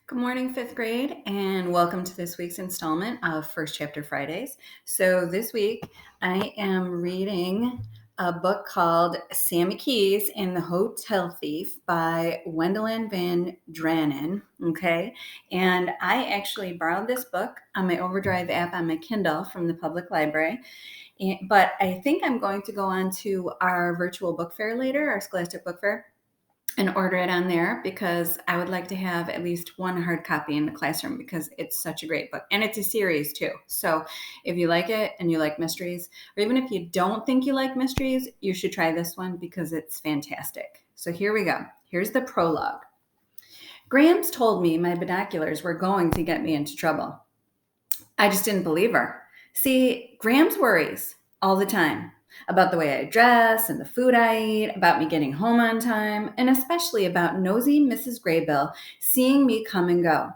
Good morning, fifth grade, and welcome to this week's installment of First Chapter Fridays. So, this week I am reading a book called Sammy Keys and the Hotel Thief by Wendelin Van Dranen. Okay, and I actually borrowed this book on my Overdrive app on my Kindle from the public library. But I think I'm going to go on to our virtual book fair later, our Scholastic Book Fair, and order it on there because I would like to have at least one hard copy in the classroom because it's such a great book. And it's a series too. So if you like it and you like mysteries, or even if you don't think you like mysteries, you should try this one because it's fantastic. So here we go. Here's the prologue. Grams told me my binoculars were going to get me into trouble. I just didn't believe her. See, Grams worries all the time about the way I dress and the food I eat, about me getting home on time, and especially about nosy Mrs. Graybill seeing me come and go.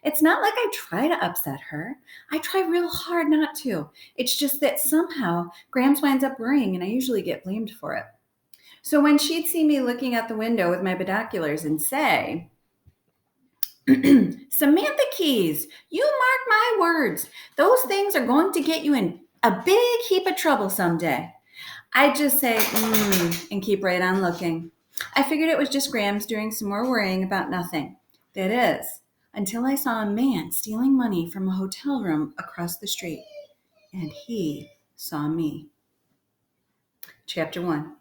It's not like I try to upset her. I try real hard not to. It's just that somehow Grams winds up worrying and I usually get blamed for it. So when she'd see me looking out the window with my binoculars and say, Samantha Keys, you mark my words. Those things are going to get you in a big heap of trouble someday. I just say, and keep right on looking. I figured it was just Grams doing some more worrying about nothing. That is, until I saw a man stealing money from a hotel room across the street. And he saw me. Chapter 1.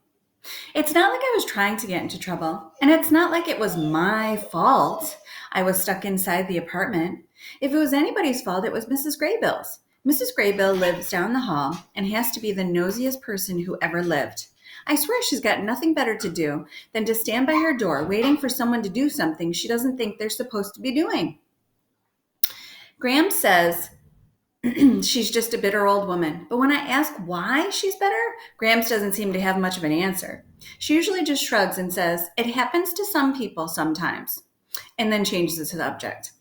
It's not like I was trying to get into trouble, and it's not like it was my fault I was stuck inside the apartment. If it was anybody's fault, it was Mrs. Graybill's. Mrs. Graybill lives down the hall and has to be the nosiest person who ever lived. I swear she's got nothing better to do than to stand by her door waiting for someone to do something she doesn't think they're supposed to be doing. Graham says she's just a bitter old woman. But when I ask why she's bitter, Grams doesn't seem to have much of an answer. She usually just shrugs and says, it happens to some people sometimes, and then changes the subject.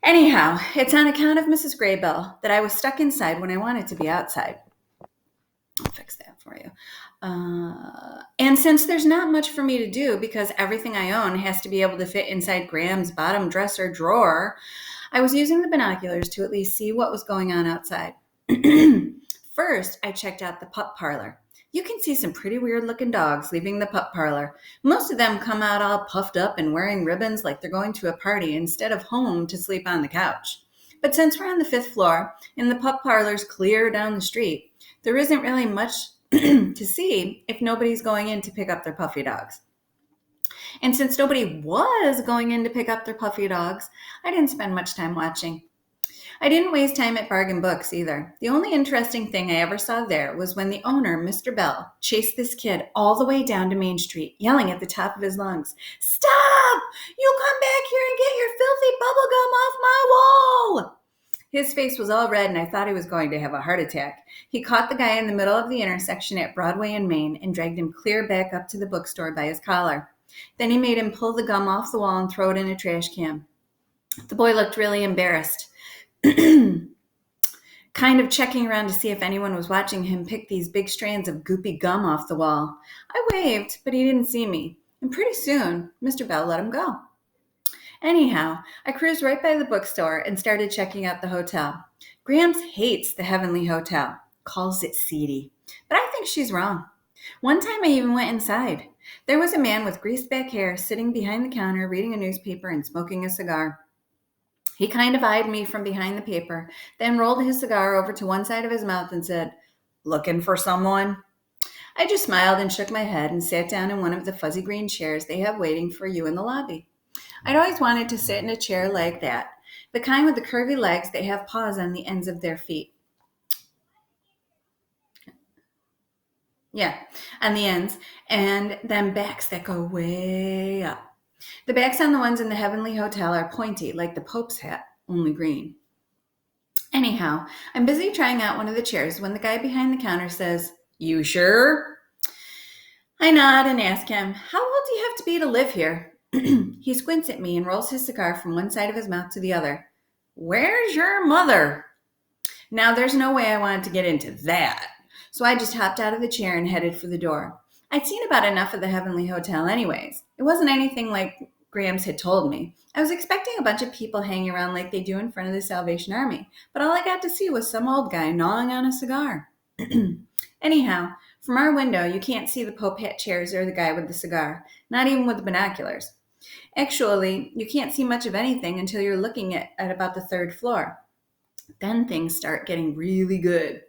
Anyhow, it's on account of Mrs. Graybill that I was stuck inside when I wanted to be outside. I'll fix that for you. And since there's not much for me to do because everything I own has to be able to fit inside Graham's bottom dresser drawer, I was using the binoculars to at least see what was going on outside. First, I checked out the pup parlor. You can see some pretty weird looking dogs leaving the pup parlor. Most of them come out all puffed up and wearing ribbons like they're going to a party instead of home to sleep on the couch. But since we're on the 5th floor and the pup parlor's clear down the street, there isn't really much to see if nobody's going in to pick up their puffy dogs. And since nobody was going in to pick up their puffy dogs, I didn't spend much time watching. I didn't waste time at Bargain Books either. The only interesting thing I ever saw there was when the owner, Mr. Bell, chased this kid all the way down to Main Street, yelling at the top of his lungs, "Stop! You come back here and get your filthy bubblegum off my wall!" His face was all red and I thought he was going to have a heart attack. He caught the guy in the middle of the intersection at Broadway and Main and dragged him clear back up to the bookstore by his collar. Then he made him pull the gum off the wall and throw it in a trash can. The boy looked really embarrassed, kind of checking around to see if anyone was watching him pick these big strands of goopy gum off the wall. I waved, but he didn't see me, and pretty soon Mr. Bell let him go. Anyhow, I cruised right by the bookstore and started checking out the hotel. Grams hates the Heavenly Hotel, calls it seedy, but I think she's wrong. One time I even went inside. There was a man with greased back hair sitting behind the counter reading a newspaper and smoking a cigar. He kind of eyed me from behind the paper, then rolled his cigar over to one side of his mouth and said, "Looking for someone?" I just smiled and shook my head and sat down in one of the fuzzy green chairs they have waiting for you in the lobby. I'd always wanted to sit in a chair like that, the kind with the curvy legs that have paws on the ends of their feet. Yeah, on the ends, and then backs that go way up. The backs on the ones in the Heavenly Hotel are pointy, like the Pope's hat, only green. Anyhow, I'm busy trying out one of the chairs when the guy behind the counter says, "You sure?" I nod and ask him, "How old do you have to be to live here?" He squints at me and rolls his cigar from one side of his mouth to the other. "Where's your mother?" Now, there's no way I wanted to get into that, so I just hopped out of the chair and headed for the door. I'd seen about enough of the Heavenly Hotel anyways. It wasn't anything like Grams had told me. I was expecting a bunch of people hanging around like they do in front of the Salvation Army, but all I got to see was some old guy gnawing on a cigar. Anyhow, from our window, you can't see the Pope hat chairs or the guy with the cigar, not even with the binoculars. Actually, you can't see much of anything until you're looking at about the third floor. Then things start getting really good.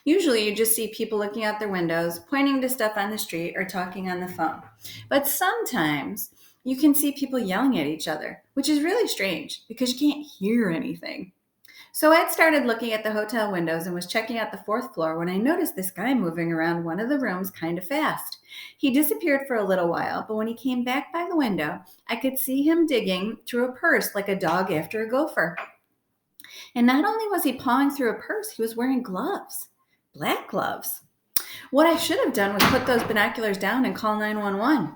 Usually you just see people looking out their windows, pointing to stuff on the street, or talking on the phone. But sometimes you can see people yelling at each other, which is really strange because you can't hear anything. So I'd started looking at the hotel windows and was checking out the fourth floor when I noticed this guy moving around one of the rooms kind of fast. He disappeared for a little while, but when he came back by the window, I could see him digging through a purse like a dog after a gopher. And not only was he pawing through a purse, he was wearing gloves, black gloves. What I should have done was put those binoculars down and call 911.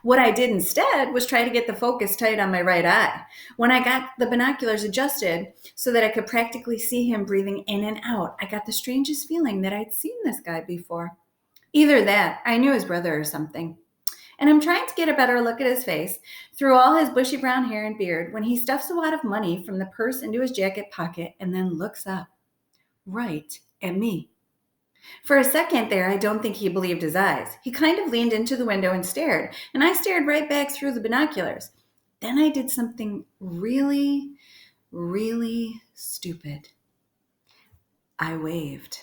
What I did instead was try to get the focus tight on my right eye. When I got the binoculars adjusted so that I could practically see him breathing in and out, I got the strangest feeling that I'd seen this guy before. Either that, I knew his brother or something. And I'm trying to get a better look at his face through all his bushy brown hair and beard when he stuffs a wad of money from the purse into his jacket pocket and then looks up, right at me. For a second there, I don't think he believed his eyes. He kind of leaned into the window and stared, and I stared right back through the binoculars. Then I did something really, really stupid. I waved.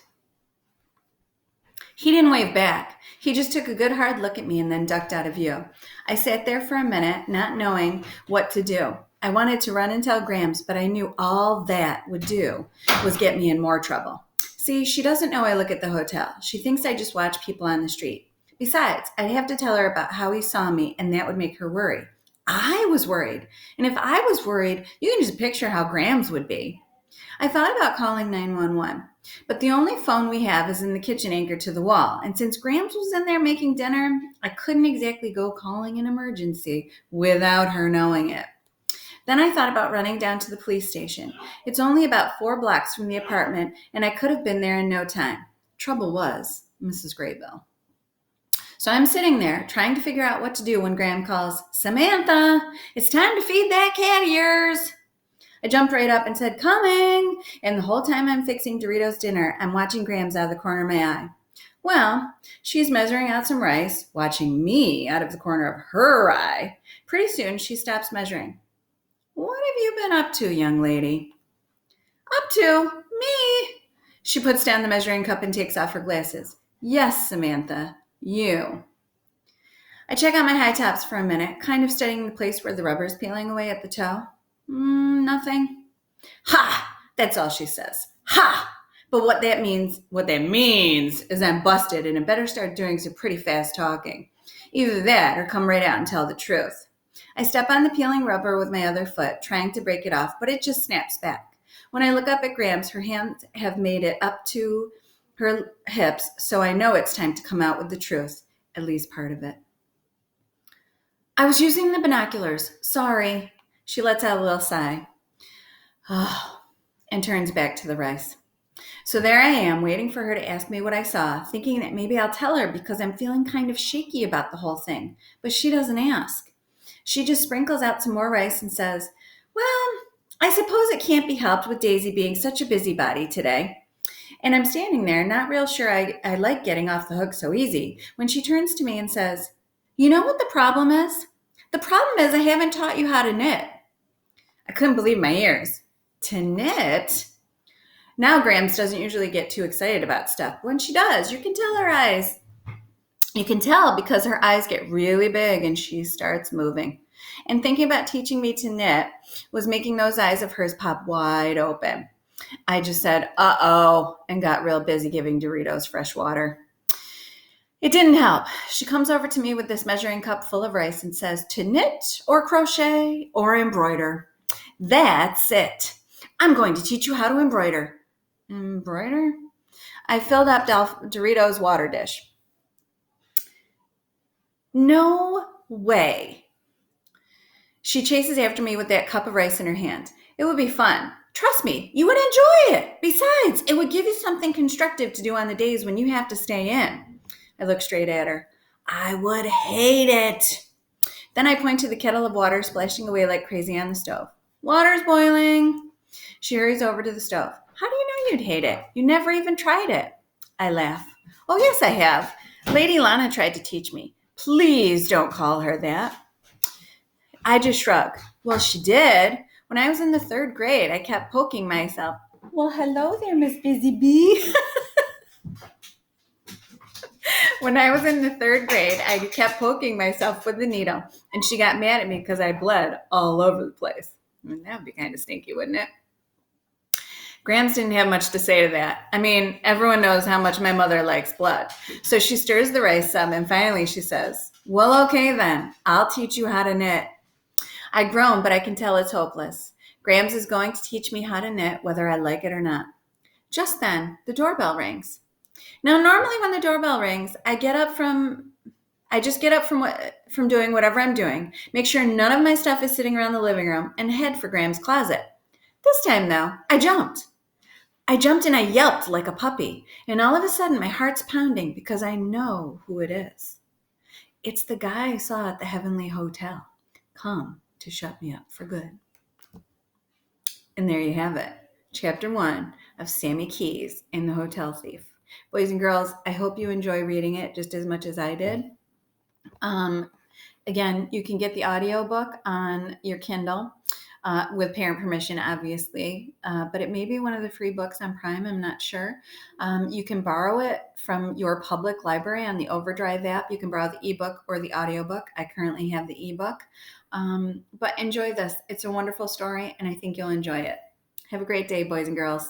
He didn't wave back. He just took a good hard look at me and then ducked out of view. I sat there for a minute, not knowing what to do. I wanted to run and tell Grams, but I knew all that would do was get me in more trouble. See, she doesn't know I look at the hotel. She thinks I just watch people on the street. Besides, I'd have to tell her about how he saw me, and that would make her worry. I was worried. And if I was worried, you can just picture how Grams would be. I thought about calling 911, but the only phone we have is in the kitchen anchored to the wall. And since Grams was in there making dinner, I couldn't exactly go calling an emergency without her knowing it. Then I thought about running down to the police station. It's only about 4 blocks from the apartment, and I could have been there in no time. Trouble was, Mrs. Graybill. So I'm sitting there trying to figure out what to do when Graham calls, "Samantha, it's time to feed that cat of yours." I jumped right up and said, "Coming!" And the whole time I'm fixing Doritos dinner, I'm watching Grams out of the corner of my eye. Well, she's measuring out some rice, watching me out of the corner of her eye. Pretty soon she stops measuring. "What have you been up to, young lady?" "Up to? Me?" She puts down the measuring cup and takes off her glasses. "Yes, Samantha, you." I check out my high tops for a minute, kind of studying the place where the rubber is peeling away at the toe. Nothing. "Ha!" That's all she says. "Ha!" But what that means is I'm busted and I better start doing some pretty fast talking. Either that or come right out and tell the truth. I step on the peeling rubber with my other foot, trying to break it off, but it just snaps back. When I look up at Grams, her hands have made it up to her hips, so I know it's time to come out with the truth, at least part of it. "I was using the binoculars. Sorry." She lets out a little sigh. And turns back to the rice. So there I am, waiting for her to ask me what I saw, thinking that maybe I'll tell her because I'm feeling kind of shaky about the whole thing. But she doesn't ask. She just sprinkles out some more rice and says, "Well, I suppose it can't be helped with Daisy being such a busybody today." And I'm standing there, not real sure I like getting off the hook so easy, when she turns to me and says, "You know what the problem is? The problem is I haven't taught you how to knit." I couldn't believe my ears. To knit? Now Grams doesn't usually get too excited about stuff. When she does, you can tell her eyes. You can tell because her eyes get really big and she starts moving. And thinking about teaching me to knit was making those eyes of hers pop wide open. I just said, "Uh-oh," and got real busy giving Doritos fresh water. It didn't help. She comes over to me with this measuring cup full of rice and says, "To knit or crochet or embroider. That's it. I'm going to teach you how to embroider." Embroider? I filled up Doritos' water dish. "No way." She chases after me with that cup of rice in her hand. "It would be fun. Trust me, you would enjoy it. Besides, it would give you something constructive to do on the days when you have to stay in." I look straight at her. "I would hate it." Then I point to the kettle of water splashing away like crazy on the stove. Water's boiling. She hurries over to the stove. How do you know you'd hate it? You never even tried it. I laugh. Oh, yes, I have. Lady Lana tried to teach me. Please don't call her that. I just shrug. Well, she did. When I was in the 3rd grade, I kept poking myself. Well, hello there, Miss Busy Bee. When I was in the 3rd grade, I kept poking myself with the needle, and she got mad at me because I bled all over the place. I mean, that would be kind of stinky, wouldn't it? Grams didn't have much to say to that. I mean, everyone knows how much my mother likes blood. So she stirs the rice some, and finally she says, well, okay then, I'll teach you how to knit. I groan, but I can tell it's hopeless. Grams is going to teach me how to knit, whether I like it or not. Just then, the doorbell rings. Now, normally when the doorbell rings, I just get up from doing whatever I'm doing, make sure none of my stuff is sitting around the living room, and head for Graham's closet. This time, though, I jumped and I yelped like a puppy, and all of a sudden my heart's pounding because I know who it is. It's the guy I saw at the Heavenly Hotel, come to shut me up for good. And there you have it, Chapter 1 of Sammy Keys and the Hotel Thief. Boys and girls, I hope you enjoy reading it just as much as I did. Again, you can get the audiobook on your Kindle with parent permission, obviously, but it may be one of the free books on Prime. I'm not sure. You can borrow it from your public library on the Overdrive app. You can borrow the ebook or the audiobook. I currently have the ebook, but enjoy this. It's a wonderful story, and I think you'll enjoy it. Have a great day, boys and girls.